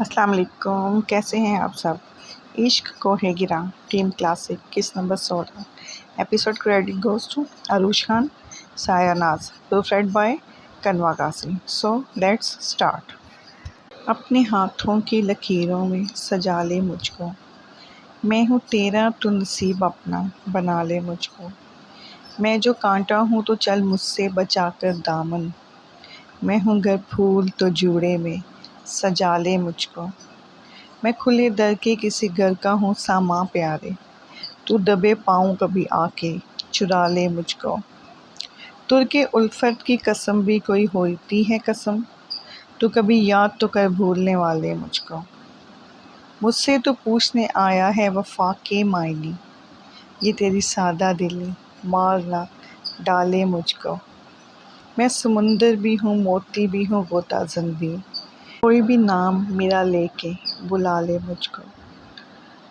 अस्सलाम वालेकुम, कैसे हैं आप सब। इश्क को है गिरा team classic kiss number 16 episode credit goes to Arush Khan, Saya Naaz, provided by कनवा कासी। So let's start. अपने हाथों की लकीरों में सजा ले मुझको, मैं हूँ तेरा तो नसीब अपना बना ले मुझको। मैं जो कांटा हूँ तो चल मुझसे बचा कर दामन, मैं हूँ गर फूल तो जूड़े में सजा ले मुझको। मैं खुले दर के किसी घर का हूँ सामा प्यारे, तू दबे पाऊँ कभी आके चुरा ले मुझको। तुर के उल्फत की कसम भी कोई होती है कसम, तू कभी याद तो कर भूलने वाले मुझको। मुझसे तो पूछने आया है वफा के मायने, ये तेरी सादा दिली मार ना डाले मुझको। मैं समुंदर भी हूँ मोती भी हूँ गोताज़न भी, कोई भी नाम मेरा लेके बुला ले मुझको।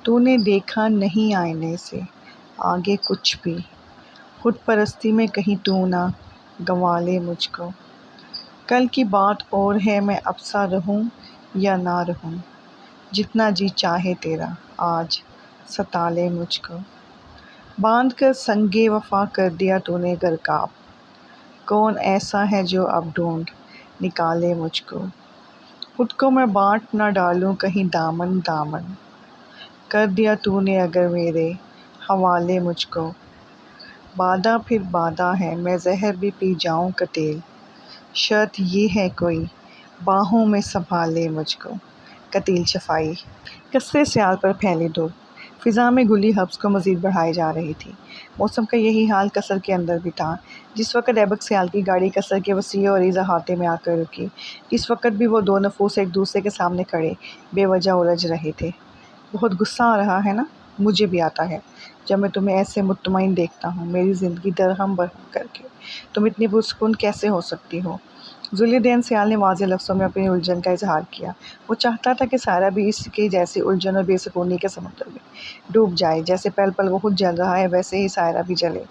तूने देखा नहीं आईने से आगे कुछ भी, खुद परस्ती में कहीं तू ना गंवा ले मुझको। कल की बात और है मैं अब सा रहूं या ना रहूं, जितना जी चाहे तेरा आज सता ले मुझको। बांध कर संगे वफा कर दिया तूने गरकाब, कौन ऐसा है जो अब ढूंढ निकाले मुझको। खुद को मैं बांट ना डालूं कहीं दामन दामन, कर दिया तूने अगर मेरे हवाले मुझको। बादा फिर बादा है मैं ज़हर भी पी जाऊं कतेल, शर्त ये है कोई बाहों में संभाले मुझको। कतील शफ़ाई। कसरे स्याल पर फैली धूप फ़िज़ा में घुली हब्स को मज़ीद बढ़ाई जा रही थी। मौसम का यही हाल कसर के अंदर भी था। जिस वक़्त ऐबक सियाल की गाड़ी कसर के वसी और ईज़ा अहाते में आकर रुकी, इस वक़्त भी वो दो नफूस एक दूसरे के सामने खड़े बेवजह उलझ रहे थे। बहुत गुस्सा आ रहा है ना? मुझे भी आता है जब मैं तुम्हें ऐसे मुतमईन देखता हूँ, मेरी ज़िंदगी दरहम बरहम करके। तुम इतनी पुरसुकून कैसे हो सकती हो? ज़ुल्यदैन सियाल ने वाज़ेह लफ्ज़ों में अपनी उलझन का इजहार किया। वो चाहता था कि सारा भी इसकी जैसी उलझन और बेसुकूनी के समुद्र में डूब जाए। जैसे पल पल वो खुद जल रहा है, वैसे ही सायरा भी जले।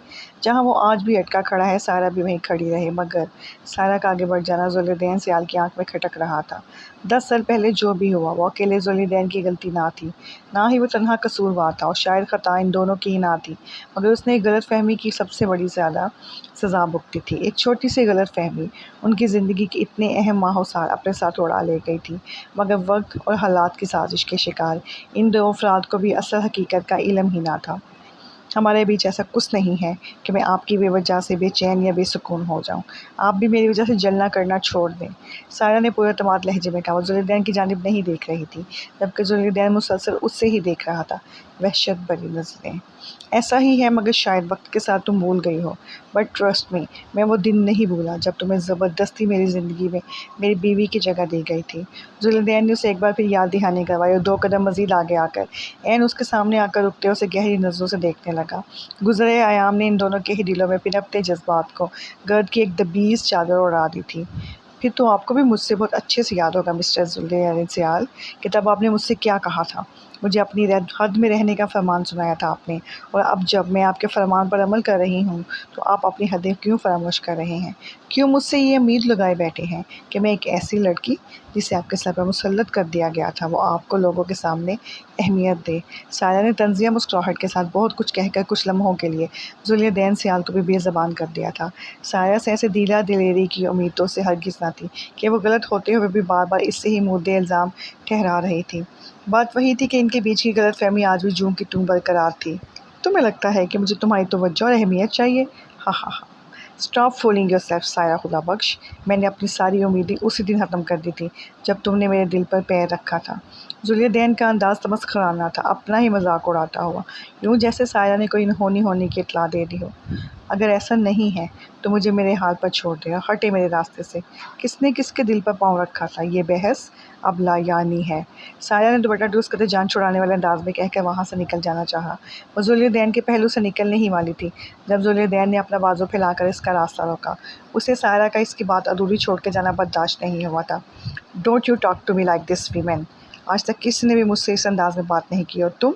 जहाँ वो आज भी अटका खड़ा है, सायरा भी वहीं खड़ी रहे। मगर सायरा का आगे बढ़ जाना ज़ुल्यदैन सियाल की आंख में खटक रहा था। 10 साल पहले जो भी हुआ वो अकेले ज़ुल्यदैन की गलती ना थी, ना ही वो तन्हा कसूरवार था, और शायद ख़ता इन दोनों की ही ना थी, मगर उसने एक गलतफ़हमी की सबसे बड़ी ज़्यादा सज़ा भुगती थी। एक छोटी सी गलतफ़हमी उनकी ज़िंदगी के इतने अहम माह साल अपने साथ उड़ा ले गई थी। मगर वक्त और हालात की साजिश के शिकार इन दो अफराद को भी असल हकीकत का इल्म ही ना था। हमारे बीच ऐसा कुछ नहीं है कि मैं आपकी बेवजह से बेचैन या बेसुकून हो जाऊं। आप भी मेरी वजह से जलना करना छोड़ दें। सायरा ने पूरे एतमाद लहजे में कहा। वो ज़ुल्यदैन की जानिब नहीं देख रही थी, जबकि ज़ुल्यदैन मुसलसल उससे ही देख रहा था, वहशत भरी नज़रें। ऐसा ही है, मगर शायद वक्त के साथ तुम भूल गई हो, बट ट्रस्ट मी, मैं वो दिन नहीं भूला जब तुम्हें ज़बरदस्ती मेरी ज़िंदगी में मेरी बीवी की जगह दी गई थी। ज़ुल्यदैन ने उसे एक बार फिर याद दहानी करवाई और 2 कदम मज़ीद आगे आकर ऐन उसके सामने आकर रुकते उसे गहरी नज़रों से देखने लगा। गुज़रे आयाम ने इन दोनों के ही दिलों में पिनपते जज्बात को गर्द की एक दबीज़ चादर उड़ा दी थी। फिर तो आपको भी मुझसे बहुत अच्छे से याद होगा मिस्टर ज़ुल्यदैन सियाल, कि तब आपने मुझसे क्या कहा था। मुझे अपनी हद में रहने का फरमान सुनाया था आपने, और अब जब मैं आपके फरमान पर अमल कर रही हूँ तो आप अपनी हदें क्यों फरामोश कर रहे हैं? क्यों मुझसे ये उम्मीद लगाए बैठे हैं कि मैं एक ऐसी लड़की जिसे आपके सर पर मुसल्लत कर दिया गया था, वो आपको लोगों के सामने अहमियत दे। सायरा ने तंज़िया मुस्कुराहट के साथ बहुत कुछ कहकर कुछ लम्हों के लिए ज़ुल्यदैन सियाल को भी बेज़बान कर दिया था। सायरा से ऐसे दीला दिलेरी की उम्मीद तो उसे हरगिज़ ना थी कि वो गलत होते हुए भी बार बार इससे ही मुद्दे इल्ज़ाम ठहरा रही थी। बात वही थी कि इनके बीच की गलतफ़हमी आज भी जूं की त्यों बरकरार थी। तुम्हें लगता है कि मुझे तुम्हारी तवज्जो और अहमियत चाहिए? हा हा हा। स्टॉप फूलिंग योरसेल्फ सायरा खुदा बख्श। मैंने अपनी सारी उम्मीदें उसी दिन ख़त्म कर दी थी जब तुमने मेरे दिल पर पैर रखा था। ज़ुल्यदैन का अंदाज़ तमस्खराना था, अपना ही मजाक उड़ाता हुआ, यूँ जैसे सायरा ने कोई अनहोनी होने की इत्तला दे दी हो। अगर ऐसा नहीं है तो मुझे मेरे हाल पर छोड़ दे और हटे मेरे रास्ते से। किसने किसके दिल पर पाँव रखा था, ये बहस अब लायानी है। सायरा ने दुपट्टा टूस कर जान छुड़ाने वाले अंदाज में कहकर वहाँ से निकल जाना चाहा। वो ज़ुल्यदैन के पहलू से निकलने ही वाली थी जब ज़ुल्यदैन ने अपना बाजू फैलाकर इसका रास्ता रोका। उसे सायरा का इसकी बात अधूरी छोड़ के जाना बर्दाश्त नहीं हुआ था। Don't you talk to me like this women. आज तक किसी ने भी मुझसे इस अंदाज में बात नहीं की, और तुम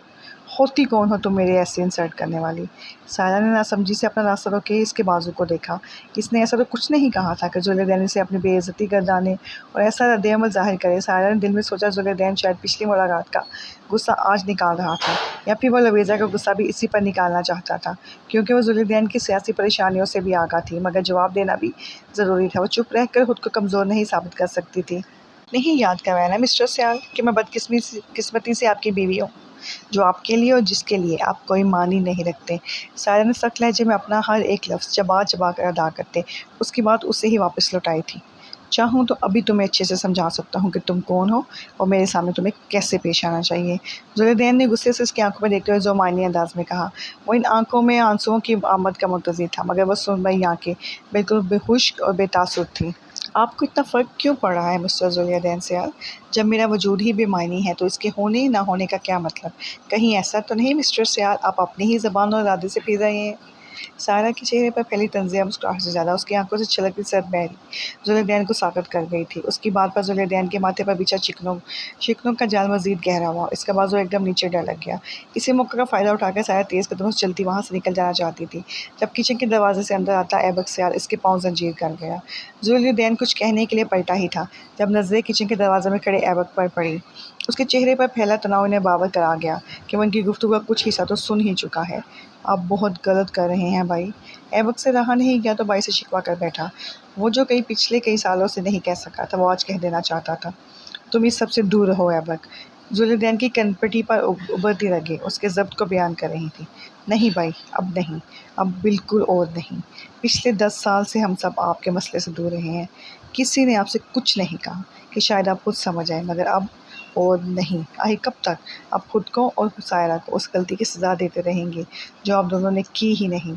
होती कौन हो तुम मेरे ऐसे इंसल्ट करने वाली। सायरा ने नासमझी से अपना रास्ता रोके इसके बाजू को देखा। इसने ऐसा तो कुछ नहीं कहा था कि जुलैदैन से अपनी बेइज्जती कर जाने और ऐसा रद्द-ए-अमल ज़ाहिर करे। सायरा ने दिल में सोचा जुलैदैन शायद पिछली मुलाकात का गुस्सा आज निकाल रहा था, या फिर वो लवेज़ा का गुस्सा भी इसी पर निकालना चाहता था, क्योंकि वो जुलैदैन की सियासी परेशानियों से भी आगाह थी। मगर जवाब देना भी ज़रूरी था। वो चुप रहकर खुद को कमज़ोर नहीं साबित कर सकती थी। नहीं याद करवाना मिस्टर सियाल कि मैं किस्मती से आपकी बीवी हूँ, जो आपके लिए और जिसके लिए आप कोई मानी नहीं रखते। सायरा ने सख्त लहजे में अपना हर एक लफ्ज़ चबा चबा कर अदा करते उसकी बात उसे ही वापस लौटाई थी। चाहूँ तो अभी तुम्हें अच्छे से समझा सकता हूँ कि तुम कौन हो और मेरे सामने तुम्हें कैसे पेश आना चाहिए। जुलैदैन ने गुस्से से उसकी आंखों में देखते हुए ज़ुमानी अंदाज में कहा। वो इन आंखों में आंसुओं की आमद का मुंतज़िर था, मगर वह सुरमई आंखें बिल्कुल बेहुश और बेतासुर थीं। आपको इतना फ़र्क क्यों पड़ रहा है मिस्टर जुलैदैन सियाल? जब मेरा वजूद ही बेमायनी है तो इसके होने ना होने का क्या मतलब? कहीं ऐसा तो नहीं मिस्टर सियाल आप अपनी ही ज़बान और इरादे से फिर रहे हैं? सायरा के चेहरे पर फैली तंज़िया मुस्कुराहट से ज़्यादा उसकी आंखों से छलकती सर्द बहरी जुलैदैन को साकत कर गई थी। उसकी बात पर जुलैदैन के माथे पर बिछा शिकनों का जाल मज़ीद गहरा हुआ। इसका बाजू एकदम नीचे लग गया। इसी मौके का फ़ायदा उठाकर सायरा तेज़ कदमों से चलती वहाँ से निकल जाना चाहती थी। जब किचन के दरवाजे से अंदर आता ऐबक सियाल इसके पाँव ज़ंजीर कर गया। जुलैदैन कुछ कहने के लिए पलटा ही था जब नज़रें किचन के दरवाजे में खड़े ऐबक पर पड़ी। उसके चेहरे पर फैला तनाव इन्हें बावर करा गया कि वो इनकी गुफ्तगू का कुछ हिस्सा तो सुन ही चुका है। आप बहुत गलत कर रहे हैं भाई। ऐबक से रहा नहीं गया तो भाई से शिकवा कर बैठा। वो जो पिछले कई सालों से नहीं कह सका था वो आज कह देना चाहता था। तुम इस सब से दूर रहो ऐबक। जुलैदैन की कनपटी पर उभरती रगें उसके ज़ब्त को बयान कर रही थी। नहीं भाई, अब नहीं, अब बिल्कुल और नहीं। पिछले 10 साल से हम सब आपके मसले से दूर रहे हैं। किसी ने आपसे कुछ नहीं कहा कि शायद आप खुद समझ आए, मगर अब और नहीं। आखिर कब तक आप खुद को और सायरा को उस गलती की सज़ा देते रहेंगे जो आप दोनों ने की ही नहीं?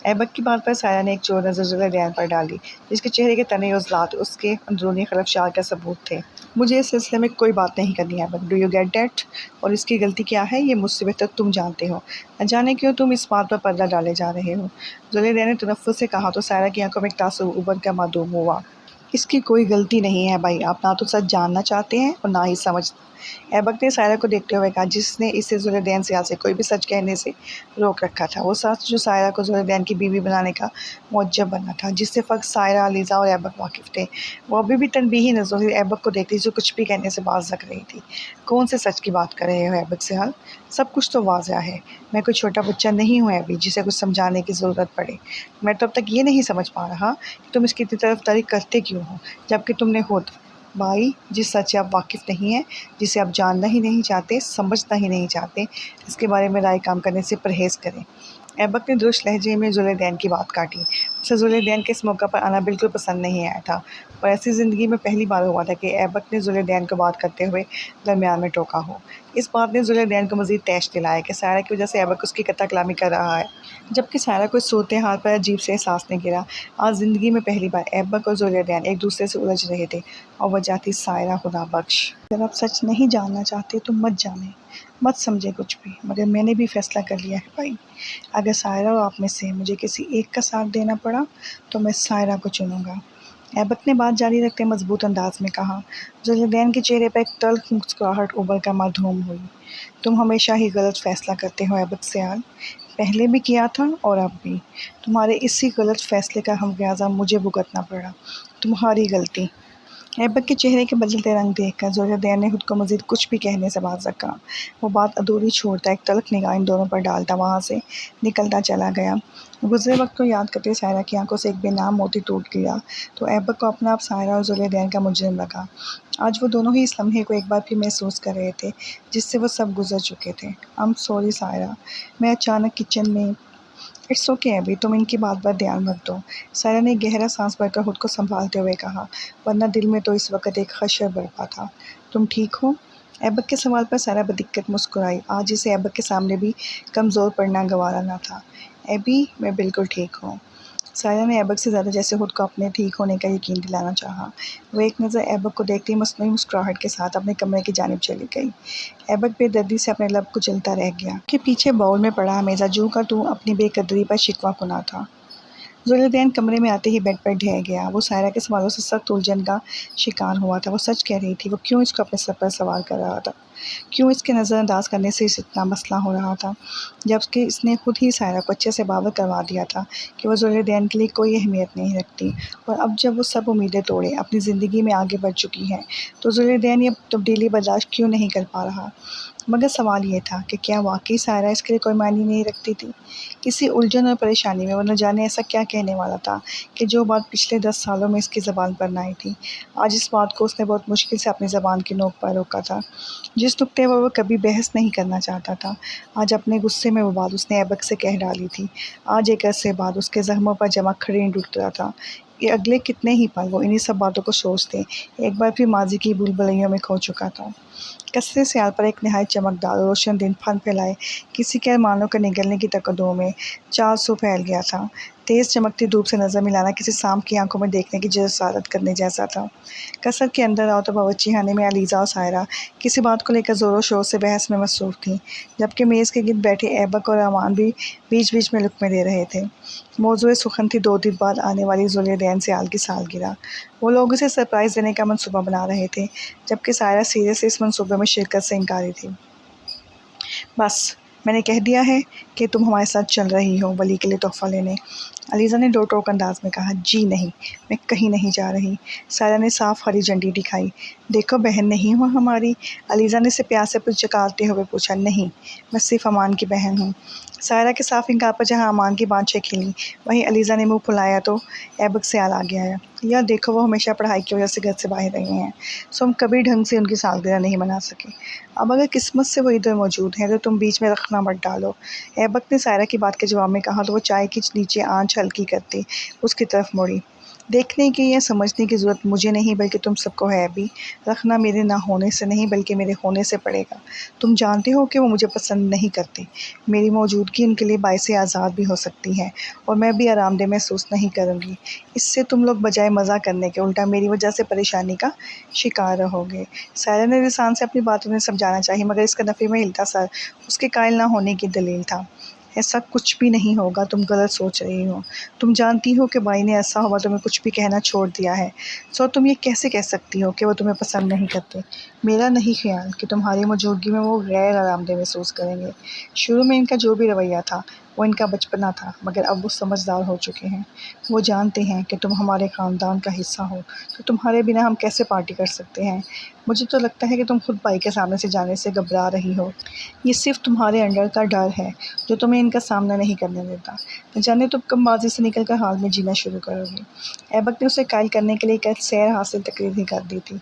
ऐबक की बात पर सायरा ने एक चोर नज़र जुलैदैन पर डाली, जिसके चेहरे के तने उज़लात उसके अंदरूनी खरफशार का सबूत थे। मुझे इस सिलसिले में कोई बात नहीं करनी Aibak, do you get that? और इसकी गलती क्या है ये मुझसे बेहतर तुम जानते हो। न जाने क्यों तुम इस बात पर पर्दा डाले जा रहे हो। जुलैदैन ने तनफ़्फ़ुस से कहा तो सायरा की आंखों में एक तासुर उभर कर मासूम हुआ। इसकी कोई गलती नहीं है भाई, आप ना तो सच जानना चाहते हैं और ना ही समझ। ऐबक ने सायरा को देखते हुए कहा, जिसने इसे जुलैदैन सियाल से कोई भी सच कहने से रोक रखा था। वो सच जो सायरा को जुलैदैन की बीवी बनाने का मुअज्जब बना था, जिससे फ़कत सायरा, अलीज़ा और ऐबक वाकिफ़ थे। वो अभी भी तनबीही नज़रों से ऐबक को देखती जो कुछ भी कहने से बाज़ रख रही थी। कौन से सच की बात कर रहे हो ऐबक सियाल? सब कुछ तो वाज़ेह है। मैं कोई छोटा बच्चा नहीं हूँ अभी जिसे कुछ समझाने की ज़रूरत पड़े। मैं तो अब तक ये नहीं समझ पा रहा कि तुम इसकी इतनी तरफ़दारी करते क्यों हो, जबकि तुमने खुद भाई जिस सच से आप वाकिफ़ नहीं हैं, जिसे आप जानना ही नहीं चाहते, समझना ही नहीं चाहते, इसके बारे में राय काम करने से परहेज़ करें। ऐबक ने दुरुस्त लहजे में जुलैदैन की बात काटी। उसे जुलैदैन के इस मौका पर आना बिल्कुल पसंद नहीं आया था और ऐसी ज़िंदगी में पहली बार हुआ था कि ऐबक ने जुलैदैन को बात करते हुए दरमियान में टोका हो। इस बात ने जुलैदैन को मज़ीद तैश दिलाया कि सायरा की वजह से ऐबक उसकी कत्ल-कलामी कर रहा है, जबकि सायरा को इस सूरत-ए-हाल पर अजीब से एहसास नहीं गिरा। आज ज़िंदगी में पहली बार ऐबक और जुलैदैन एक दूसरे से उलझ रहे थे और वजह थी सायरा खुदाबख्श। अगर आप सच नहीं जानना चाहते तो मत जानें, मत समझें कुछ भी, मगर मैंने भी फ़ैसला कर लिया है भाई। अगर सायरा और आप में से मुझे किसी एक का साथ देना पड़ा तो मैं सायरा को चुनूँगा। ऐबक ने बात जारी रखते मज़बूत अंदाज में कहा। जुलैदैन के चेहरे पर एक तल्ख़ मुस्कुराहट उभर कर माधूम हुई। तुम हमेशा ही गलत फ़ैसला करते हो ऐबक सियाल, पहले भी किया था और अब भी। तुम्हारे इसी गलत फ़ैसले का ख़मियाज़ा मुझे भुगतना पड़ा, तुम्हारी गलती। ऐबक के चेहरे के बदलते रंग देखकर जुलैदैन ने खुद को मज़ीद कुछ भी कहने से बाज़ रखा। वो बात अधूरी छोड़ता एक तल्ख़ निगाह इन दोनों पर डालता वहाँ से निकलता चला गया। गुज़रे वक्त को याद करते सायरा की आंखों से एक बेनाम मोती टूट गिरा तो ऐबक को अपना आप सायरा और जुलैदैन का मुजरिम लगा। आज वो दोनों ही इस लम्हे को एक बार फिर महसूस कर रहे थे जिससे वो सब गुज़र चुके थे। आई एम सॉरी सायरा, मैं अचानक किचन में इट्स ओके अभी तुम इनकी बात पर ध्यान मत दो। सायरा ने गहरा सांस भरकर खुद को संभालते हुए कहा, वरना दिल में तो इस वक्त एक खदशा बरपा था। तुम ठीक हो? ऐबक के सवाल पर सायरा बदिक्कत मुस्कुराई। आज इसे ऐबक के सामने भी कमज़ोर पड़ना गवारा न था। एबी, मैं बिल्कुल ठीक हूँ। सायरा ने ऐबक से ज़्यादा जैसे खुद को अपने ठीक होने का यकीन दिलाना चाहा। वो एक नज़र ऐबक को देखती मसनूई मुस्कुराहट के साथ अपने कमरे की जानिब चली गई। ऐबक बेदर्दी से अपने लब कुचलता रह गया कि पीछे बाउल में पड़ा हमेशा जू का तू अपनी बेकदरी पर शिकवा कुना था। जुलैदैन कमरे में आते ही बेड पर ढह गया। वो सायरा के सवालों से सख्त उलझन का शिकार हुआ था। वो सच कह रही थी। वो क्यों इसको अपने सर पर सवार कर रहा था? क्यों इसके नज़रअंदाज करने से इतना मसला हो रहा था, जबकि इसने खुद ही सायरा को अच्छे से बावर करवा दिया था कि वह जुलैदैन के लिए कोई अहमियत नहीं रखती। और अब जब वो सब उम्मीदें तोड़े अपनी ज़िंदगी में आगे बढ़ चुकी है, तो जुलैदैन ये तब्दीली बर्दाश्त क्यों नहीं कर पा रहा? मगर सवाल ये था कि क्या वाकई सायरा इसके लिए कोई मायने नहीं रखती थी? किसी उलझन और परेशानी में वो न जाने ऐसा क्या कहने वाला था कि जो बात पिछले 10 सालों में इसकी ज़बान पर ना आई थी, आज इस बात को उसने बहुत मुश्किल से अपनी ज़बान की नोक पर रोका था। जिस नुक्ते पर वो कभी बहस नहीं करना चाहता था, आज अपने गुस्से में वो बात उसने ऐबक से कह डाली थी। आज एक अरसे बाद उसके ज़ख्मों पर जमा खरींद उठ रहा था। ये अगले कितने ही पल वो इन्हीं सब बातों को सोचते एक बार फिर माजी की भूल-भुलैयों में खो चुका था। कसरे सियाल पर एक नहायत चमकदार और रोशन दिन फन फैलाए किसी के अरमानों के निगलने की तकद्दुओं में 400 फैल गया था। तेज़ चमकती धूप से नज़र मिलाना किसी सांप की आंखों में देखने की जसारत करने जैसा था। कसर के अंदर आओ तो बावर्चीखाने में अलीज़ा और सायरा किसी बात को लेकर ज़ोरों शोर से बहस में मसरूफ़ थीं, जबकि मेज़ के गिर्द बैठे ऐबक और अमान भी बीच बीच में लुक़मे दे रहे थे। मौज़ूए सुख़न थी 2 दिन बाद आने वाली ज़ुलैदैन सियाल की सालगिरह। वो लोग उसे सरप्राइज़ देने का मंसूबा बना रहे थे, जबकि सायरा सीधे से इस मंसूबे में शिरकत से इनकारी थी। बस मैंने कह दिया है कि तुम हमारे साथ चल रही हो वली के लिए तोहफ़ा लेने। अलीज़ा ने डोर-टोक अंदाज़ में कहा। जी नहीं, मैं कहीं नहीं जा रही। सायरा ने साफ़ हरी झंडी दिखाई। देखो बहन नहीं हो हमारी? अलीज़ा ने उसे प्यार से पुचकारते हुए पूछा। नहीं, मैं सिर्फ़ अमान की बहन हूँ। सायरा के साफ़ इनकार पर जहाँ अमान की बाँछें खिलीं, वहीं अलीज़ा ने मुँह फुलाया तो ऐबक ख़याल आ गया। यार देखो, वो हमेशा पढ़ाई की वजह से घर से बाहर रहे हैं, सो हम कभी ढंग से उनकी सालगिरह नहीं मना सके। अब अगर किस्मत से वो इधर मौजूद हैं तो तुम बीच में रखना मत डालो। ऐबक ने सायरा की बात के जवाब में कहा तो वो चाय की नीचे आंच हल्की करती उसकी तरफ मुड़ी। देखने की या समझने की ज़रूरत मुझे नहीं बल्कि तुम सबको है भी। रखना मेरे ना होने से नहीं बल्कि मेरे होने से पड़ेगा। तुम जानते हो कि वो मुझे पसंद नहीं करते। मेरी मौजूदगी उनके लिए बाइसे आज़ाद भी हो सकती है और मैं भी आरामदेह महसूस नहीं करूँगी। इससे तुम लोग बजाय मज़ा करने के उल्टा मेरी वजह से परेशानी का शिकार रहोगे। सायरा ने लिसान से अपनी बात उन्हें समझाना चाहिए, मगर इसका नफ़ी में हिलता सर उसके कायल ना होने की दलील था। ऐसा कुछ भी नहीं होगा, तुम गलत सोच रही हो। तुम जानती हो कि भाई ने ऐसा हुआ तुम्हें कुछ भी कहना छोड़ दिया है, सो तुम ये कैसे कह सकती हो कि वो तुम्हें पसंद नहीं करते? मेरा नहीं ख्याल कि तुम्हारी मौजूदगी में वो गैर आरामदेह महसूस करेंगे। शुरू में इनका जो भी रवैया था वो इनका बचपना था, मगर अब वो समझदार हो चुके हैं। वो जानते हैं कि तुम हमारे ख़ानदान का हिस्सा हो, तो तुम्हारे बिना हम कैसे पार्टी कर सकते हैं? मुझे तो लगता है कि तुम खुद भाई के सामने से जाने से घबरा रही हो। ये सिर्फ़ तुम्हारे अंदर का डर है जो तुम्हें इनका सामना नहीं करने देता। न जाने तुम कब माज़ी से निकल कर हाल में जीना शुरू करोगी। ऐबक ने उसे कायल करने के लिए एक सैर हासिल तकरीर ही कर दी थी।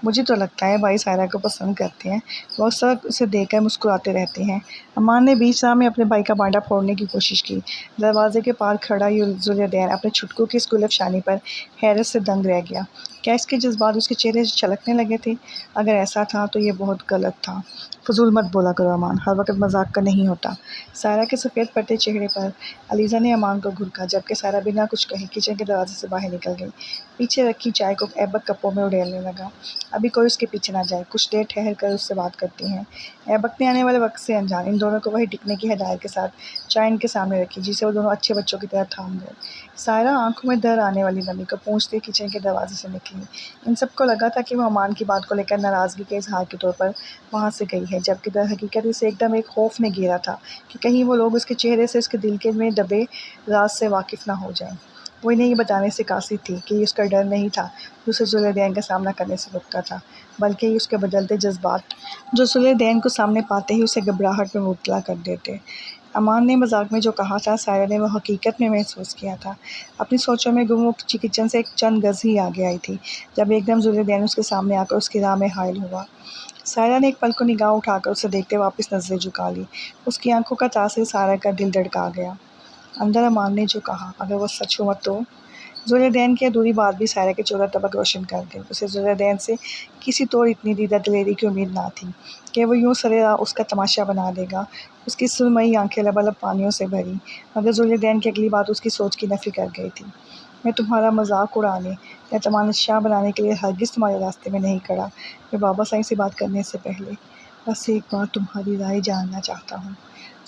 मुझे तो लगता है भाई सायरा को पसंद करते हैं। वो अक्सर उसे देखकर मुस्कुराते रहते हैं। अमान ने बीच राह में अपने भाई का बांडा फोड़ने की कोशिश की। दरवाजे के पार खड़ा जुलैदैन अपने छुटकू की इस गुलफ़शानी पर हैरत से दंग रह गया। क्या इसके जज़्बात उसके चेहरे से छलकने लगे थे? अगर ऐसा था तो ये बहुत गलत था। फ़ुज़ूल मत बोला करो अमान, हर वक्त मज़ाक का नहीं होता। सायरा के सफ़ेद पड़ते चेहरे पर अलीज़ा ने अमान को घूरा, जबकि सायरा बिना कुछ कहे किचन के दरवाजे से बाहर निकल गई। पीछे रखी चाय को ऐबक कपों में उड़ेलने लगा। अभी कोई उसके पीछे ना जाए, कुछ देर ठहर कर उससे बात करती हैं। ऐबक ने आने वाले वक्त से अनजान इन दोनों को वहीं टिकने की हिदायत के साथ चाय इनके सामने रखी, जिसे वो दोनों अच्छे बच्चों की तरह थाम गए। सायरा आंखों में दर आने वाली नमी को पोंछते किचन के दरवाजे से निकली। इन सबको लगा था कि वो अमान की बात को लेकर नाराज़गी के इज़हार के तौर पर वहाँ से गई है, जबकि दरहकीकत इसे एकदम एक खौफ ने घेरा था कि कहीं वो लोग उसके चेहरे से उसके दिल के में दबे राज से वाकिफ़ ना हो जाएं। वो इन्हें ये बताने से कासिर थी कि उसका डर नहीं था जो उसे जुलैदैन का सामना करने से रोकता था, बल्कि उसके बदलते जज्बात जो जुलैदैन को सामने पाते ही उसे घबराहट में मुब्तला कर देते। अमान ने मजाक में जो कहा था, सायरा ने वो हकीकत में महसूस किया था। अपनी सोचों में गुम वो किचन से एक चंद गज़ ही आगे आई थी, जब एकदम जुलैदैन उसके सामने आकर उसकी राह में हायल हुआ। सायरा ने एक पल को निगाह उठाकर उसे देखते वापस नज़रें झुका ली। उसकी आंखों का तासिर सायरा का दिल धड़का गया। अंदर अमान ने जो कहा, अगर वो सच हुआ तो? जुलैदैन की अधूरी बात भी सायरा के चौदह तबक रोशन कर गई। उसे जुलैदैन से किसी तौर इतनी दीदा दिलेरी की उम्मीद ना थी कि वो यूँ सरेराह उसका तमाशा बना देगा। उसकी सुरमई आंखें लबालब पानियों से भरी, मगर जुलैदैन की अगली बात उसकी सोच की नफ़ी कर गई थी। मैं तुम्हारा मजाक उड़ाने या तमाशा बनाने के लिए हरगिज़ तुम्हारे रास्ते में नहीं खड़ा। मैं बाबा साईं से बात करने से पहले बस एक बार तुम्हारी राय जानना चाहता हूँ।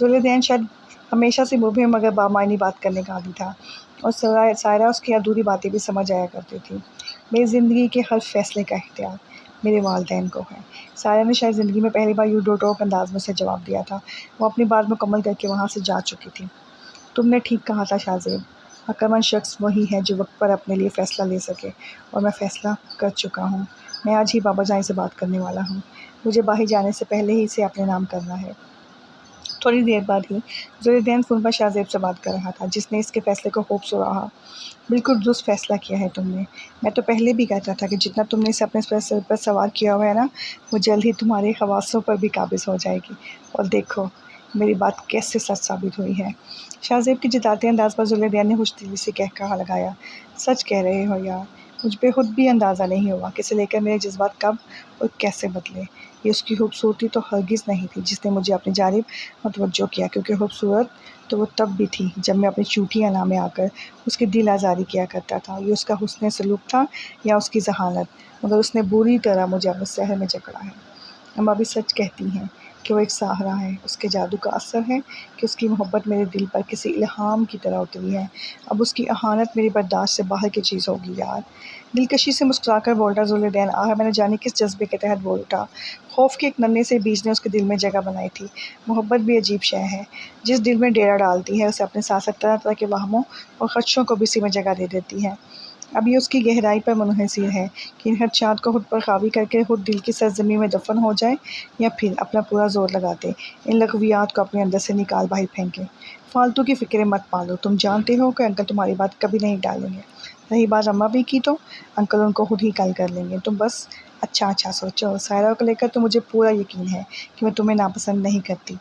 जुलैदैन शायद हमेशा से मुबहिम मगर बामायनी बात करने का आदी था। और सायरा उसकी अधूरी बातें भी समझ आया करती थी। मेरी ज़िंदगी के हर फैसले का इख्तियार मेरे वालिदैन को है। सायरा ने शायद ज़िंदगी में पहली बार यूँ रोक-टोक अंदाज़ में उसे जवाब दिया था। वो अपनी बात मुकम्मल करके वहाँ से जा चुकी थी। तुमने ठीक कहा था शाहज़ेब, अक्लमंद शख्स वही है जो वक्त पर अपने लिए फ़ैसला ले सके, और मैं फ़ैसला कर चुका हूँ। मैं आज ही बाबा जान से बात करने वाला हूँ। मुझे बाहर जाने से पहले ही इसे अपने नाम करना है। थोड़ी देर बाद ही ज़ुलैदैन फ़ोन पर शाहज़ेब से बात कर रहा था, जिसने इसके फ़ैसले को खूब सराहा। बिल्कुल दुरुस्त फ़ैसला किया है तुमने। मैं तो पहले भी कहता था कि जितना तुमने इसे अपने सर पर सवार किया हुआ है ना, वो जल्द ही तुम्हारे हवासों पर भी काबिज़ हो जाएगी। और देखो, मेरी बात कैसे सच साबित हुई है। शाहज़ेब के जताते अंदाज़ पर ज़ुलैदैन ने खुशदिली से कहा लगाया, सच कह रहे हो यार। मुझ पे खुद भी अंदाज़ा नहीं हुआ कि इसे लेकर मेरे जज़्बात कब और कैसे बदले। ये उसकी खूबसूरती तो हरगिज़ नहीं थी जिसने मुझे अपनी जानिब मुतवज्जो किया, क्योंकि खूबसूरत तो वो तब भी थी जब मैं अपनी झूठी अना में आकर उसकी दिल आज़ारी किया करता था। ये उसका हुस्न सलूक था या उसकी ज़हानत, मगर उसने बुरी तरह मुझे अपने सहर में जकड़ा है। अम्मा भी सच कहती हैं कि वो एक सहारा है। उसके जादू का असर है कि उसकी मोहब्बत मेरे दिल पर किसी इल्हाम की तरह उतरी है। अब उसकी अहानत मेरी बर्दाश्त से बाहर की चीज़ होगी यार। दिलकशी से मुस्कुराकर बोल उठा ज़ुलैदैन। आह, मैंने जाने किस जज्बे के तहत बोल उठा। खौफ के एक नन्हे से बीज ने उसके दिल में जगह बनाई थी। मोहब्बत भी अजीब शय है, जिस दिल में डेरा डालती है उसे अपने साथ साथ तरह तरह के वहमों और खदशों को भी इसी में जगह दे देती है। अब ये उसकी गहराई पर मुनहसर है कि हर चाँद को खुद पर हावी करके खुद दिल की सरज़मीं में दफ़न हो जाए, या फिर अपना पूरा ज़ोर लगा दे, इन लग़वियात को अपने अंदर से निकाल बाहर फेंके। फ़ालतू की फ़िक्रें मत पालो। तुम जानते हो कि अंकल तुम्हारी बात कभी नहीं टालेंगे। रही बात अम्मा भी की तो अंकल उनको खुद ही कल कर लेंगे। तुम बस अच्छा सोचो। सायरा को लेकर तो मुझे पूरा यकीन है कि मैं तुम्हें नापसंद नहीं करती।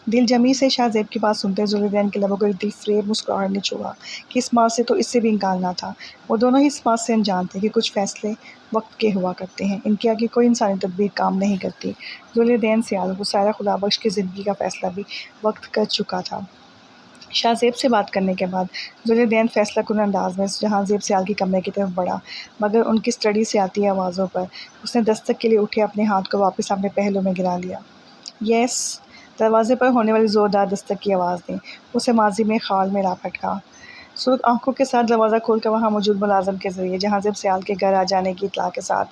दिल जमी से शाहज़ेब की बात सुनते ज़ुलैदैन के लबों को एक दिलफ़रेब मुस्कुराहट ने छुआ कि इस बात से तो इससे भी इनकार ना था। वो दोनों ही इस बात से अनजान थे कि कुछ फ़ैसले वक्त के हुआ करते हैं, इनके आगे कोई इंसानी तदबीर काम नहीं करती। ज़ुलैदैन सियाल को सायरा खुदाबख्श की ज़िंदगी का फ़ैसला भी वक्त कर चुका था। शाहज़ेब से बात करने के बाद ज़ुलैदैन फ़ैसलाकुन अंदाज़ में जहांज़ेब सियाल के कमरे की तरफ बढ़ा, मगर उनकी स्टडी से आती आवाज़ों पर उसने दस्तक के लिए उठे अपने हाथ को वापस अपने पहलू में गिरा लिया। यस, दरवाज़े पर होने वाली ज़ोरदार दस्तक की आवाज़ ने उसे माज़ी में ख़ाल में ला पटका। सुर्ख़ आँखों के साथ दरवाज़ा खोलकर वहाँ मौजूद मुलाज़िम के ज़रिए जहांज़ेब सियाल के घर आ जाने की इत्तला के साथ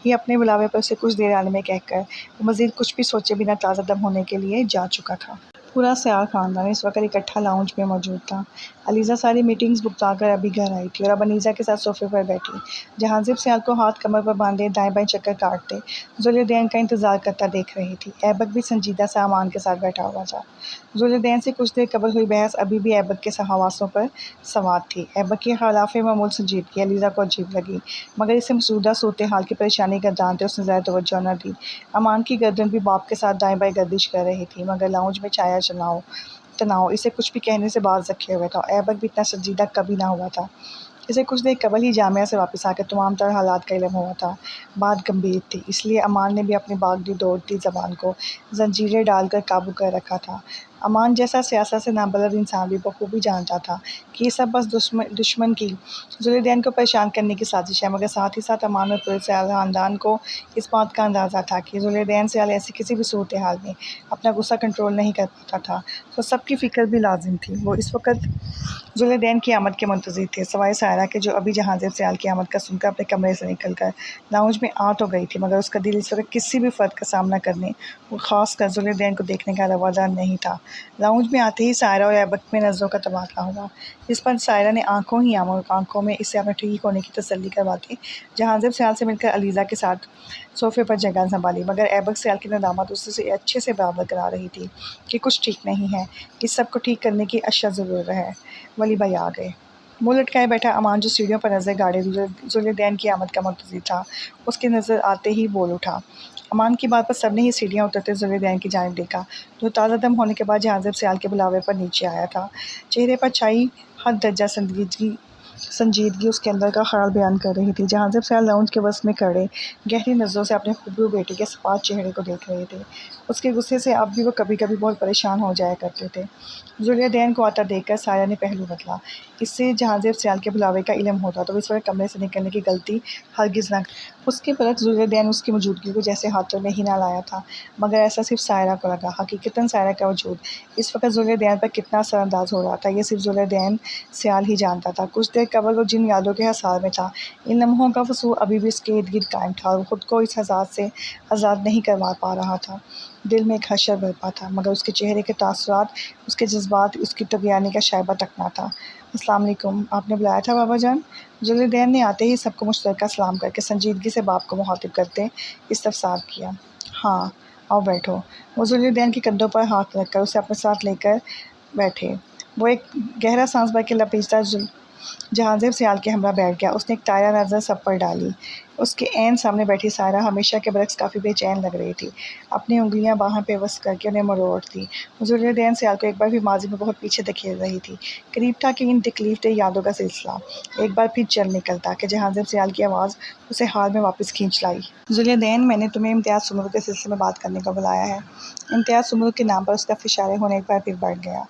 ही अपने बुलावे पर उसे कुछ देर आने में कहकर वो मज़ीद कुछ भी सोचे बिना ताज़ा दम होने के लिए जा चुका था। पूरा सियाल ख़ानदान इस वक्त इकट्ठा लाउंज में मौजूद था। अलीज़ा सारी मीटिंग्स भुगताकर अभी घर आई थी और अब अनीज़ा के साथ सोफ़े पर बैठी जहांज़ेब सियाल को हाथ कमर पर बांधे दाएं बाएं चक्कर काटते ज़ुलैदैन का इंतज़ार करता देख रही थी। ऐबक भी संजीदा सा अमान के साथ बैठा हुआ था। ज़ुलैदैन से कुछ देर कबल हुई बहस अभी भी ऐबक के हवासों पर सवार थी। ऐबक की खिलाफ़ मामूल संजीदगी अलीज़ा को अजीब लगी, मगर इसे मौजूदा सूरत हाल की परेशानी का जानते उसने ज़्यादा तवज्जो न दी। अमान की गर्दन भी बाप के साथ दाएं बाएं गर्दिश कर रही थी, मगर लाउंज में छाया तनाव इसे कुछ भी कहने से बाज रखे हुए था। ऐबक भी इतना संजीदा कभी ना हुआ था। इसे कुछ देर कबल ही जामिया से वापस आकर तमाम तरह हालात का इल्म हुआ था। बात गंभीर थी, इसलिए अमान ने भी अपनी भागती दौड़ती ज़बान को जंजीरें डालकर काबू कर रखा था। अमान जैसा सियासत से नाबलद इंसान भी बखूबी जानता था कि ये सब बस दुश्मन की ज़ुलैदैन को परेशान करने की साजिश है, मगर साथ ही साथ अमान और पूरे सियाल ख़ानदान को इस बात का अंदाज़ा था कि ज़ुलैदैन सियाल ऐसी किसी भी सूरत हाल में अपना गुस्सा कंट्रोल नहीं कर पाता था। तो सबकी फ़िक्र भी लाजिम थी। वो इस वक्त ज़ुलैदैन की आमद के मुंतज़िर थे, सवाए सायरा के जो अभी जहांज़ेब सियाल की आमद का सुनकर अपने कमरे से निकलकर लाउंज में आ तो गई थी, मगर उसका दिल इस वक्त किसी भी फ़र्द का सामना करने और ख़ासकर ज़ुलैदैन को देखने का रवादार नहीं था। लाउंज में आते ही सायरा और ऐबक में नज़रों का तबादला हुआ, जिस पर सायरा ने आंखों में इससे अपने ठीक होने की तसल्ली करवाते जहांज़ेब सियाल से मिलकर अलीज़ा के साथ सोफ़े पर जगह संभाली, मगर ऐबक सियाल की नदामत उससे अच्छे से बराबर करा रही थी कि कुछ ठीक नहीं है, इस सब को ठीक करने की अशद ज़रूरत है। वली भाई आ गए। मुँह लटकाए बैठा अमान जो सीढ़ियों पर नज़र गाड़े ज़ुलैदैन की आमद का मुंतज़िर था, उसकी नज़र आते ही बोल उठा। अमान की बात पर सबने ही सीढ़ियाँ उतरते ज़ुलैदैन की जानिब देखा, जो ताज़ा दम होने के बाद जहांज़ेब सियाल के बुलावे पर नीचे आया था। चेहरे पर छाई हद दर्जा संजीदगी उसके अंदर का ख्याल बयान कर रही थी। जहांज़ीब साहब लाउंज के वसत में खड़े गहरी नज़रों से अपने खूबरू बेटे के सपाट चेहरे को देख रहे थे। उसके गुस्से से अब भी वो कभी कभी बहुत परेशान हो जाया करते थे। जुलिया को आता देखकर साया ने पहलू बदला। इससे जहांज़ीब सयाल के बुलावे का इल्म होता तो इस वक्त कमरे से निकलने की गलती हरगिज़ न। उसके बरक्स जुलिया उसकी मौजूदगी को जैसे हाथों में ही ना लाया था, मगर ऐसा सिर्फ सायरा को लगा। हकीकतन सायरा का वजूद इस वक्त जुलिया पर कितना असरअंदाज हो रहा था, ये सिर्फ जुलिया सयाल ही जानता था। कुछ देर कबल वो जिन यादों के हसार में था, इन लम्हों का वसूल अभी भी उसके इर्द गिर्द कायम था और ख़ुद को इस हसास से आज़ाद नहीं करवा पा रहा था। दिल में एक हशर बरपा था, मगर उसके चेहरे के तासुरात, उसके जज्बात, उसकी तगयानी का शायबा तक ना था। अस्सलाम वालेकुम, आपने बुलाया था बाबा जान? जुलिया ने आते ही सबको मुश्तरका सलाम करके संजीदगी से बाप को मुखातिब करते इस्तफसार किया। हाँ, आओ बैठो। वो जुलिया के कंधों पर हाथ रखकर उसे अपने साथ लेकर बैठे। वो एक गहरा सांस भर के लपेटता जहांज़ीब सयाल के हमरा बैठ गया। उसने एक ताया नज़र सब पर डाली। उसके ऐन सामने बैठी सायरा हमेशा के बरक्स काफ़ी बेचैन लग रही थी। अपनी उंगलियां बाहों पे वस करके उन्हें मरोड़ती। जुलिया सयाल को एक बार भी माजी में बहुत पीछे धकेल रही थी। करीब था कि इन तकलीफ दे यादों का सिलसिला एक बार फिर चल निकलता कि जहांज़ीब सयाल की आवाज़ उसे हाल में वापस खींच लाई। जुलिया, मैंने तुम्हें इम्तियाज़ सुमरू के सिलसिले में बात करने को बुलाया है। इम्तियाज़ सुमरू के नाम पर उसका फिशारे होने एक बार फिर बढ़ गया।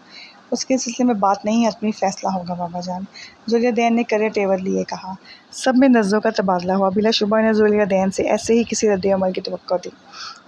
उसके सिलसिले में बात नहीं, हतमी फ़ैसला होगा बाबा जान। जुलिया ने करे तेवर लिए कहा। सब में नज़रों का तबादला हुआ। बिलाशुबा ने जुलिया से ऐसे ही किसी रद्द-ए-अमल की तवक्को थी।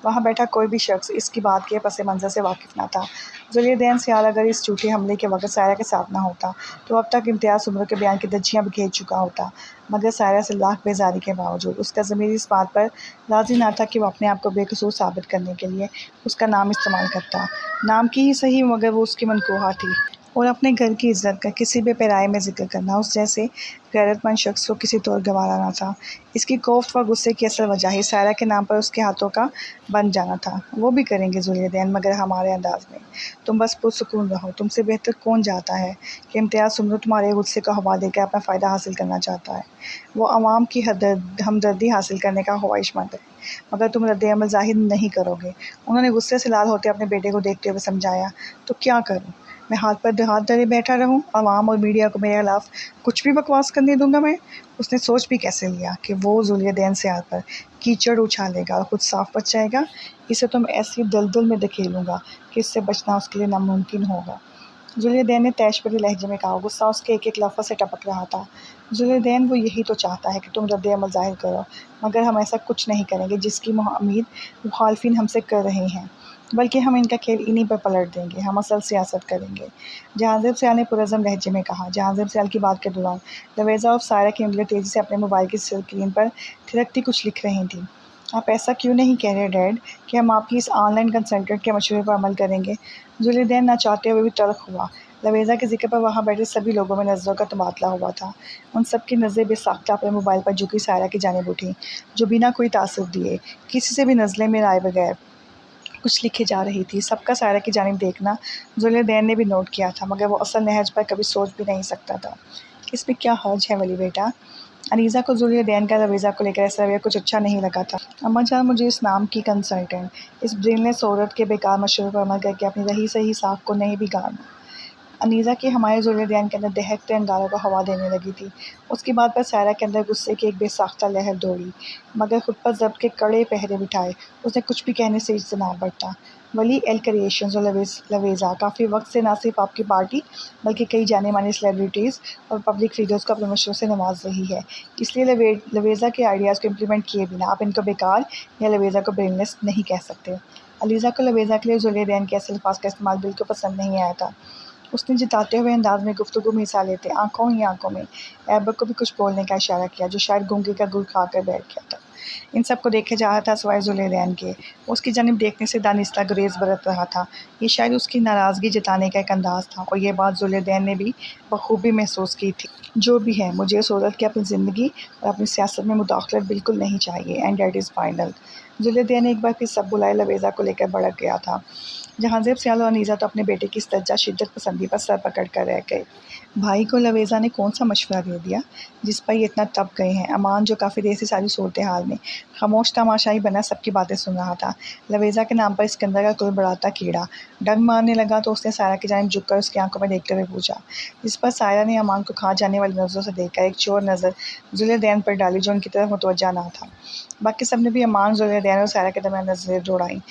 वहाँ बैठा कोई भी शख्स इसकी बात के पस मंज़र से वाकिफ़ न था। जुलिया सयाल अगर इस झूठे हमले के वक़्त सायरा के साथ न होता तो अब तक इम्तियाज़ सुमरू के बयान की धज्जियाँ बिखेर चुका होता, मगर सायरा से लाख बेजारी के बावजूद उसका ज़मीर इस बात पर राज़ी न था कि वो अपने आप को बेकसूर साबित करने के लिए उसका नाम इस्तेमाल करता। नाम की ही सही, मगर वो उसकी मनकूहा थी और अपने घर की इज़्ज़त का किसी भी पैराए में ज़िक्र करना उस जैसे गैरतमंद शख्स को किसी तौर गवारा ना था। इसकी कोफ्त व गुस्से की असल वजह ही सायरा के नाम पर उसके हाथों का बन जाना था। वो भी करेंगे जुलिया, मगर हमारे अंदाज में। तुम बस पुरसुकून रहो। तुमसे बेहतर कौन जाता है कि इम्तियाज़ सुमरू तुम्हारे गुस्से का हवा देकर अपना फ़ायदा हासिल करना चाहता है। वो आवाम की हमदर्दी हासिल करने का ख्वाहिशमंद है, मगर तुम रद्द-ए-अमल ज़ाहिर नहीं करोगे। उन्होंने गुस्से से लाल होते अपने बेटे को देखते हुए समझाया। तो क्या करूँ? मैं हाथ पर हाथ धरे बैठा रहूं? अवाम और मीडिया को मेरे खिलाफ कुछ भी बकवास करने दूंगा मैं? उसने सोच भी कैसे लिया कि वो जुलिया सयाल पर कीचड़ उछालेगा और खुद साफ बच जाएगा? इसे तो मैं ऐसी दलदल में धकेलूंगा कि इससे बचना उसके लिए नामुमकिन होगा। जुलिया ने तैशपरी लहजे में कहा। गुस्सा उसके एक एक लफ्ज़ से टपक रहा था। जुलिया, वो यही तो चाहता है कि तुम रद्द-ए-अमल ज़ाहिर करो, मगर हम ऐसा कुछ नहीं करेंगे जिसकी उम्मीद मुखालफिन हमसे कर रहे हैं, बल्कि हम इनका खेल इन्हीं पर पलट देंगे। हम असल सियासत करेंगे। जहांज़ीब सयाल ने पुरज़्ज़म लहजे में कहा। जहांज़ीब सयाल की बात के दौरान लवेज़ा और सायरा की उंगलियां तेज़ी से अपने मोबाइल की स्क्रीन पर थिरकती कुछ लिख रही थीं। आप ऐसा क्यों नहीं कह रहे डैड कि हम आपकी इस ऑनलाइन कंसल्टेंट के मशवरे पर अमल करेंगे? जुलिया ना चाहते हुए भी तल्ख़ हुआ। लवेज़ा के ज़िक्र पर वहाँ बैठे सभी लोगों में नज़रों का तबादला हुआ था। उन सब की नज़रें बेसाख्ता अपने मोबाइल पर झुकी सायरा की जानिब उठी, जो बिना कोई तासुब दिए, किसी से भी नज़लें मिलाए बगैर कुछ लिखे जा रही थी। सबका सायरा की जानिब देखना जुलिया ने भी नोट किया था, मगर वो असल नहज पर कभी सोच भी नहीं सकता था। इसमें क्या हर्ज है वली बेटा? अनीज़ा को जुलिया का लवेज़ा को लेकर ऐसा रवैया कुछ अच्छा नहीं लगा था। अम्मा जान, मुझे इस नाम की कंसल्टेंट, इस ब्रेनलेस औरत के बेकार मशवरे पर अमल करके अपनी रही सही साख को नहीं बिगाड़ना। अनीज़ा की हमारे जुलिया के अंदर दहकते अंगारों को हवा देने लगी थी। उसकी बात पर सायरा के अंदर गुस्से की एक बेसाख्ता लहर दौड़ी, मगर खुद पर ज़ब्त के कड़े पहरे बिठाए उसने कुछ भी कहने से इज्तनाब बरता। वली एल क्रिएशंस और लवेज़ा काफ़ी वक्त से न सिर्फ आपकी पार्टी बल्कि कई जाने मानी सेलिब्रिटीज़ और पब्लिक फिगर्स को अपने मशवरों से नवाज रही है। इसलिए लवेज़ा के आइडियाज़ को इम्प्लीमेंट किए बिना आप इनको बेकार या लवेज़ा को ब्रेनलेस नहीं कह सकते। अलीज़ा को लवेज़ा के लिए जुलिया के ऐसे अल्फाज का इस्तेमाल बिल्कुल पसंद नहीं आया था। उसने जिताते हुए अंदाज में गुफ्तगू में हिस्सा लेते आंखों ही आंखों में ऐबक को भी कुछ बोलने का इशारा किया, जो शायद गूंगे का गुड़ खाकर बैठ गया था। इन सब को देखे जा रहा था सिवाय जुलिया के। उसकी जानिब देखने से दानिस्ता गुरेज बरत रहा था। ये शायद उसकी नाराज़गी जताने का एक अंदाज़ था, और ये बात जुलिया ने भी बखूबी महसूस की थी। जो भी है, मुझे इस औरत की अपनी ज़िंदगी और अपनी सियासत में मुदाखलत बिल्कुल नहीं चाहिए, एंड डेट इज़ फाइनल। जुल्यदैन ने एक बार फिर सब बुलाए लवेज़ा को लेकर भड़क गया था। जहांज़ेब सियाल और अनीज़ा तो अपने बेटे की इस शिद्दत पसंदी पर सर पकड़ कर रह गए। भाई को लवेज़ा ने कौन सा मशवरा दे दिया जिस पर ये इतना तप गए हैं। अमान जो काफ़ी देर से सारी सूरत हाल में खामोश तमाशाई बना सबकी बातें सुन रहा था। लवेज़ा के नाम पर सिकंदर का कोई बढ़ाता कीड़ा डंग मारने लगा तो उसने सायरा की जानिब झुककर उसकी आंखों में देखते हुए पूछा। इस पर सायरा ने अमान को खा जाने वाली नज़रों से देखकर एक चोर नज़र जुल्यदैन पर डाली जो उनकी तरफ मुतवज्जा ना था। बाकी सब ने भी अमान, जुल्यदैन और सायरा के दरमियान नज़रें दौड़ाई।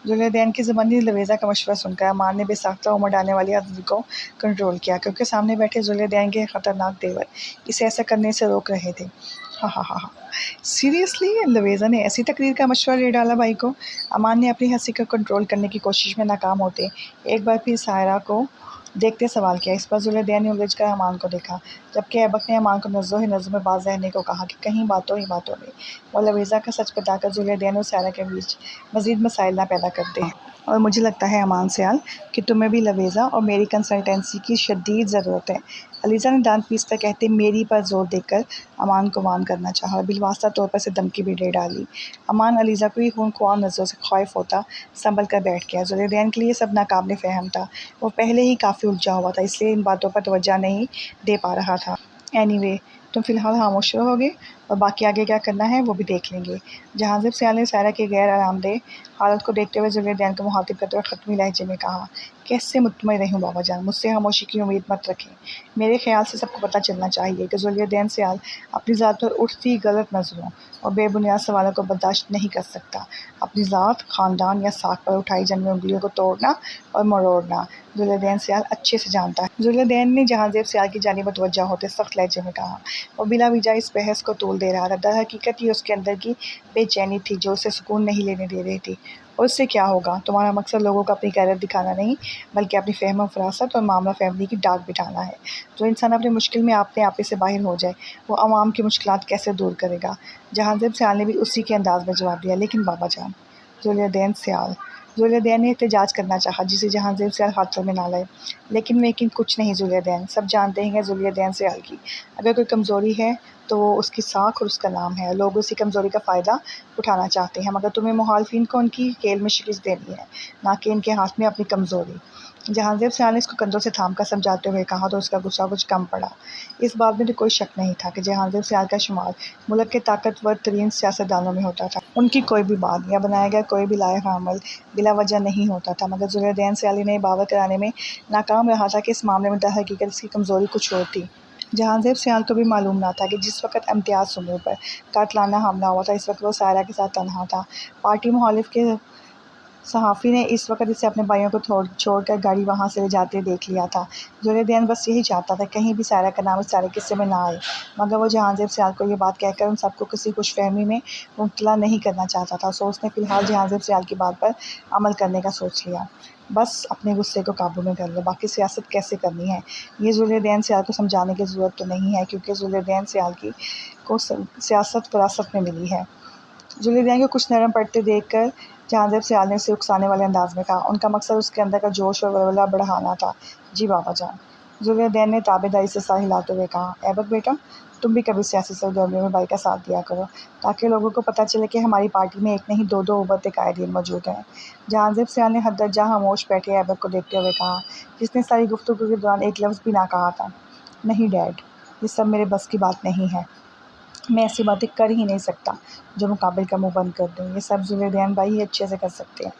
जुल्यदैन की ज़बानी लवेज़ा का मशवरा सुनकर अमान ने बेसाख्ता उमड़ डालने वाली हंसी को कंट्रोल किया, क्योंकि सामने बैठे जुल्यदैन के खतरनाक तेवर इसे ऐसा करने से रोक रहे थे। हा हा हा हा सीरियसली, लवेज़ा ने ऐसी तकरीर का मशवरा दे डाला भाई को। अमान ने अपनी हंसी को कंट्रोल करने की कोशिश में नाकाम होते एक बार फिर सायरा को देखते सवाल किया। इस पर जुल्यदैन ने उलझ कर अमान को देखा, जबकि ऐबक ने अमान को नज़रों ही नज़रों में बाज़ रहने को कहा कि कहीं बातों ही बातों में वो लवेज़ा का सच बताकर जुल्यदैन और सायरा के बीच मज़ीद मसाइल ना पैदा करते हैं। और मुझे लगता है अमान सियाल कि तुम्हें भी लवेज़ा और मेरी कंसल्टेंसी की शदीद ज़रूरत है। अलीज़ा ने दांत पीसकर कहते मेरी पर जोर देकर अमान को वान करना चाहा और बिलवास्ता तौर पर से धमकी भी दे डाली। अमान अलीज़ा को ही खूनख्वार नज़रों से खौफ होता संभल कर बैठ गया। जुल्यदैन के लिए सब नाकाबिल फ़हम था। वो पहले ही काफ़ी उलझा हुआ था, इसलिए इन बातों पर तवज्जो नहीं दे पा रहा था। एनीवे, तुम फ़िलहाल खामोश रहोगे और बाकी आगे क्या करना है वो भी देख लेंगे। जहांज़ेब सियाल ने सायरा की गैर आरामदेह हालत को देखते हुए जुल्यदैन को मुखातिब करते हुए ख़त्मी लहजे में कहा, कैसे मुतमईन रहूं बाबा जान, मुझसे खामोशी की उम्मीद मत रखें। मेरे ख्याल से सबको पता चलना चाहिए कि जुल्यदैन सियाल अपनी ज़ात पर उठती गलत नज़रों और बेबुनियाद सवालों को बर्दाश्त नहीं कर सकता। अपनी ज़ात, ख़ानदान या साख पर उठाई जाने वाली उंगलियों को तोड़ना और मरोड़ना जुल्यदैन सियाल अच्छे से जानता है। जुल्यदैन ने जहांज़ेब सियाल की जानिब मुतवज्जा होते सख्त लहजे में कहा। वो बिला वजह इस बहस को तूल दे रहा था। दरहकीकत ये उसके अंदर की बेचैनी थी जो उसे सुकून नहीं लेने दे रही थी। और उससे क्या होगा? तुम्हारा मकसद लोगों को अपनी गैरत दिखाना नहीं, बल्कि अपनी फ़हम फ़रासत और मामला फ़हमी की डाक बिठाना है। जो इंसान अपनी मुश्किल में अपने आपे से बाहर हो जाए, वो अवाम की मुश्किलात कैसे दूर करेगा? जहांज़ेब सियाल ने भी उसी के अंदाज़ में जवाब दिया, लेकिन बाबा जान। जुल्यदैन ने एहतजाज करना चाहा, जिसे जहांज़ेब सियाल हाथों में ना लाए, लेकिन कुछ नहीं जुल्यदैन, सब जानते हैं जुल्यदैन सियाल की अगर कोई कमज़ोरी है तो वो उसकी साख और उसका नाम है। लोग उसी कमज़ोरी का फ़ायदा उठाना चाहते हैं, मगर तुम्हें मुखालिफिन को उनकी खेल में शिकस्त देनी है, ना कि इनके हाथ में अपनी कमज़ोरी। जहांज़ेब सियाल ने इसको कंधों से थाम कर समझाते हुए कहा तो उसका गुस्सा कुछ कम पड़ा। इस बात में तो कोई शक नहीं था कि जहांज़ेब सियाल का शुमार मुल्क के ताकतवर तरीन सियासतदानों में होता था। उनकी कोई भी बात या बनाया गया कोई भी लायक अमल बिला वजह नहीं होता था, मगर जुल्यदैन सियाल इन्हें बावर कराने में नाकाम रहा था कि इस मामले में दरहकीकत इसकी कमज़ोरी कुछ और थी। जहांज़ेब सियाल को भी मालूम ना था कि जिस वक़्त इम्तियाज़ सुमर पर कातलाना हमला हुआ था, इस वक्त वो सायरा के साथ तन्हा था। पार्टी मुखालिफ के सहाफ़ी ने इस वक्त इसे अपने भाइयों को छोड़कर गाड़ी वहाँ से ले जाते देख लिया था। जुल्यदैन बस यही चाहता था कहीं भी सायरा का नाम इस सारे किस्से में ना आए, मगर वो जहांज़ेब सियाल को ये बात कहकर उन सबको किसी खुशफहमी में मुब्तला नहीं करना चाहता था। सो उसने फ़िलहाल जहांज़ेब सियाल की बात पर अमल करने का सोच लिया। बस अपने गुस्से को काबू में कर लो, बाकी सियासत कैसे करनी है ये जुल्यदैन सियाल को समझाने की ज़रूरत तो नहीं है, क्योंकि जुल्यदैन सियाल को सियासत विरासत में मिली है। जुल्यदैन को कुछ नरम पड़ते देखकर जहांज़ेब सियाल ने उसे उकसाने वाले अंदाज में कहा। उनका मकसद उसके अंदर का जोश और वलवला बढ़ाना था। जी बाबा जान। जुल्यदैन ने ताबेदारी से सर हिलाते हुए कहा, ऐबक बेटा, तुम भी कभी सियासी सरगर्मियों में भाई का साथ दिया करो, ताकि लोगों को पता चले कि हमारी पार्टी में एक नहीं दो उभरते कायदीन मौजूद हैं। जहांज़ेब सियाल ने हद्दर्जा खामोश बैठे ऐबक को देखते हुए कहा, जिसने सारी गुफ्तगू के दौरान एक लफ्ज़ भी ना कहा था। नहीं डैड, ये सब मेरे बस की बात नहीं है। मैं ऐसी बातें कर ही नहीं सकता जो मुकाबिल का मुंह बंद कर दूँ। ये सब जुल्यदैन भाई ही अच्छे से कर सकते हैं।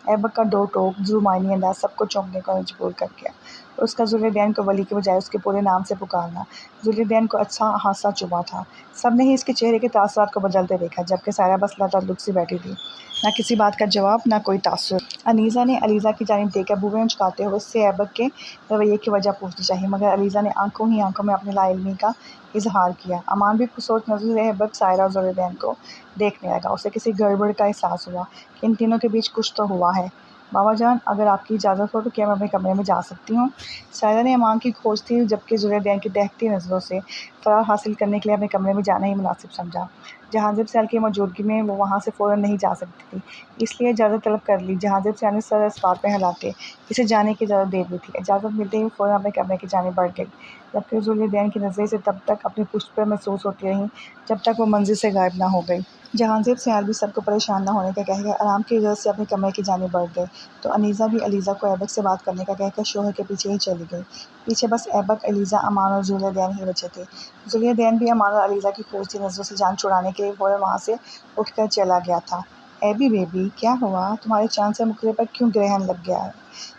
ऐबक का दो टोक जुर्मानी अंदाज सबको चौंकने को मजबूर कर गया। उसका जुल्यदैन को वली के बजाय उसके पूरे नाम से पुकारना जुल्यदैन को अच्छा हादसा चुभा था। सब ने ही इसके चेहरे के तासुरात को बदलते देखा, जबकि सायरा बस लताल्लुक सी बैठी थी, ना किसी बात का जवाब, ना कोई तासुर। अनीज़ा ने अलीज़ा की जानिब देखकर भुवें उचकाते हुए उससे ऐबक के रवैये की वजह पूछनी चाहिए, मगर अलीज़ा ने आंखों ही आंखों में अपनी लाइल्मी का इजहार किया। अमान भी पुरसोच नज़रों से ऐबक, सायरा और जुल्यदैन को देखने लगा। उसे किसी गड़बड़ का एहसास हुआ कि इन तीनों के बीच कुछ तो हुआ है। बाबा जान, अगर आपकी इजाज़त हो तो क्या मैं अपने कमरे में जा सकती हूँ? सायरा ने अमान की खोज थी, जबकि जुल्यदैन की दहकती नज़रों से फ़रार हासिल करने के लिए अपने कमरे में जाना ही मुनासिब समझा। जहांज़ेब सियाल की मौजूदगी में वो वहाँ से फ़ौरन नहीं जा सकती थी, इसलिए इजाज़त तलब कर ली। जहांज़ेब सियाल ने सर इस बात में हिलाते इसे जाने की इजाज़त दे दी थी। इजाज़त मिलते ही फ़ौरन अपने कमरे की जानिब बढ़ गई, जबकि जुल्यदैन की नज़रें से तब तक अपनी पुश्त पर महसूस होती रहीं जब तक वो मंज़िल से गायब ना हो गई। जहांज़ीब सियार भी सबको परेशान न होने का कहकर आराम की इजाज़त से अपने कमरे की जानिब बढ़ गए, तो अनीज़ा भी अलीज़ा को ऐबक से बात करने का कहकर शोहर के पीछे ही चली गई। पीछे बस ऐबक, अलीज़ा, अमान और ज़ुलैदैन ही बचे थे। ज़ुलैदैन भी अमान और अलीज़ा की खोजती नज़रों से जान छुड़ाने के लिए फ़ौरन वहाँ से उठकर चला गया था। "ऐबी बेबी, क्या हुआ? तुम्हारे चाँद से मुखड़े पर क्यों ग्रहण लग गया है?"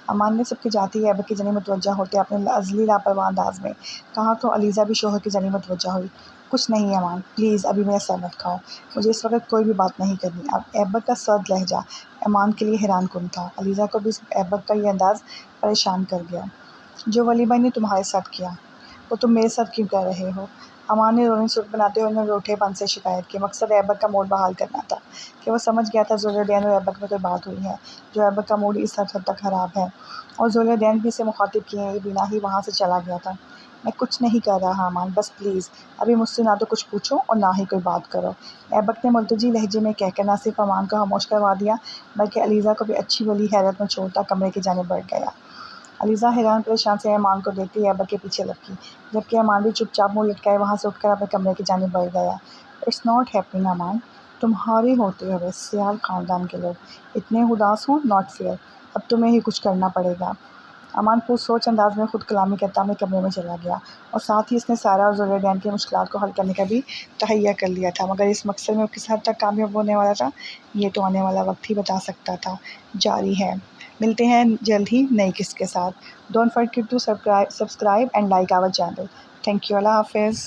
अमान ने सबकी जाते ही ऐबक की जानिब मुतवज्जा होते अपने अज़ली लापरवाह अंदाज़ में कहा, तो अलीज़ा भी शोहर की जानिब मुतवज्जा हुई। "कुछ नहीं अमान, प्लीज़ अभी मेरा सर मत खाओ। मुझे इस वक्त कोई भी बात नहीं करनी।" अब ऐबक का सर्द लहजा अमान के लिए हैरानकुन था। अलीज़ा को भी ऐबक का ये अंदाज़ परेशान कर गया। "जो वली भाई ने तुम्हारे साथ किया, वो तुम मेरे साथ क्यों कर रहे हो?" अमान ने रोनी सूरत बनाते हुए उन्हें रूठेपन से शिकायत की। मकसद ऐबक का मूड बहाल करना था कि वो समझ गया था ज़ुलैदैन और ऐबक में कोई बात हुई है, जो ऐबक का मूड इस हद तक ख़राब है, और ज़ुलैदैन भी इसे मुखातिब किए बिना ही वहाँ से चला गया था। "मैं कुछ नहीं कर रहा अमान, बस प्लीज़ अभी मुझसे ना तो कुछ पूछो और ना ही कोई बात करो," ऐबक ने मुल्तजी लहजे में कहकर न सिर्फ अमान को खामोश करवा दिया, बल्कि अलीज़ा को भी अच्छी भली हैरत में छोड़ता कमरे की जानिब बढ़ गया। अलीज़ा हैरान परेशान से अमान को देखती ऐबक के पीछे लपकी, जबकि अमान भी चुपचाप मुँह लटकाए वहाँ से उठकर अपने कमरे की जानिब बढ़ गया। "इट्स नॉट हैपनिंग अमान, तुम्हारे होते हुए सियाल ख़ानदान के लोग इतने उदास हों, नॉट फेयर। अब तुम्हें ही कुछ करना पड़ेगा।" अमान पुरसोच अंदाज़ में खुद कलामी करता अपने कमरे में चला गया, और साथ ही इसने सारा और ज़ुलैदैन की मुश्किलात को हल करने का भी तहैया कर लिया था। मगर इस मकसद में वो किस हद तक कामयाब होने वाला था, ये तो आने वाला वक्त ही बता सकता था। जारी है, मिलते हैं जल्द ही नई किस्त के साथ। Don't forget to subscribe and like our channel. Thank you. अल्लाह हाफ़िज़।